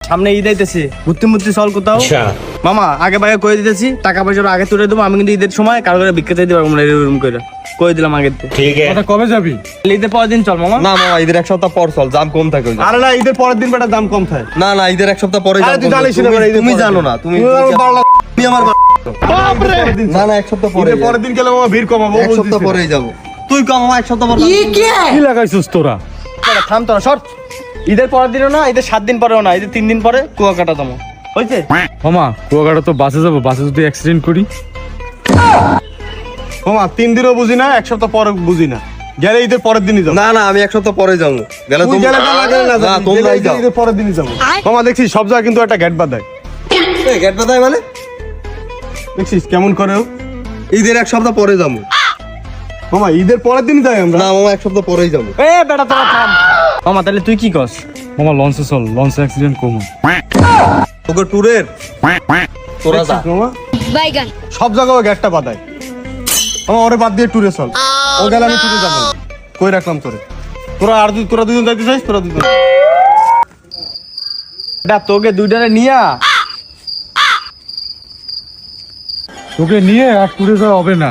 সামনে ঈদ আইতেছে, ঘুরতে মুরতে চল কোথাও। মামা আগে ভাগে কয়ে দিতেছি, টাকা পয়সা আগে তুলে দেবো। আমি কিন্তু ঈদের সময় কারো করে ভিক্ষা চাইতে পারবো না, এরকম করে কয়ে দিলাম আগে। ঠিক আছে, কবে যাবি? ঈদের পরের দিন চল মামা। না মামা, ঈদের এক সপ্তাহ পর চল, দাম কম থাকে। আরে না, ঈদের পরের দিন বেটা দাম কম থাকে। না না, ঈদের এক সপ্তাহ পরে আরে তুই জানিস না বেটা, ঈদের তুমি পরের জানো দিন। না, তুমি তুই আমার বাপরে। না না, এক সপ্তাহ পরে ঈদের পরের দিন গেলে মামা ভিড় কমাবো, এক সপ্তাহ পরেই যাবো। তুই কম মামা, এক সপ্তাহ পর কি লাগাইছিস তোরা? থাম তোরা, শর্ট। ঈদের পরের দিনও না, ঈদের 7 দিন পরেও না, ঈদের 3 দিন পরে কুয়াকাটা দামো হয়েছে। মামা কুয়াকাটা তো বাসে যাবো, বাসে যদি অ্যাক্সিডেন্ট করি? মামা 3 দিনও বুঝি না, এক সপ্তাহ পর বুঝি না। গেলে ঈদের পরের দিনই যাবো। না না, আমি এক সপ্তাহ পরে যাবো। গেলে তুই গেলে না, গেলে না, না, তোমরাই গেলে যাও। ঈদের পরের দিনই যাবো। মামা দেখছিস সব জায়গায় কিন্তু একটা গেট বাঁধায়। গেট বাঁধায় মানে? দেখছিস কেমন করে ও? ঈদের এক সপ্তাহ পরে যাবো। মামা ঈদের পরের দিনই যাই আমরা। না মামা, এক সপ্তাহ পরেই যাবো। এ বেটা তোরা থাম। মামা তাহলে তুই কি কস? মামা লঞ্চে চল, লঞ্চে অ্যাক্সিডেন্ট কম। তোকে ট্যুরের তোরা যা। দেখছিস মামা বাইগান সব জায়গায় ওই গেটটা বাঁধায়। মামা ওরে বাদ দিয়ে ট্যুরে চল। ও গেলে আমি ট্যুরে যাবো না। কই রাখলাম তোরে। তোরা দুজন যাইতে চাইস, তোরা দুজন। বেটা তোকে দুইটারে নিয়া তোকে নিয়ে আর ট্যুরে যাওয়া হবে না।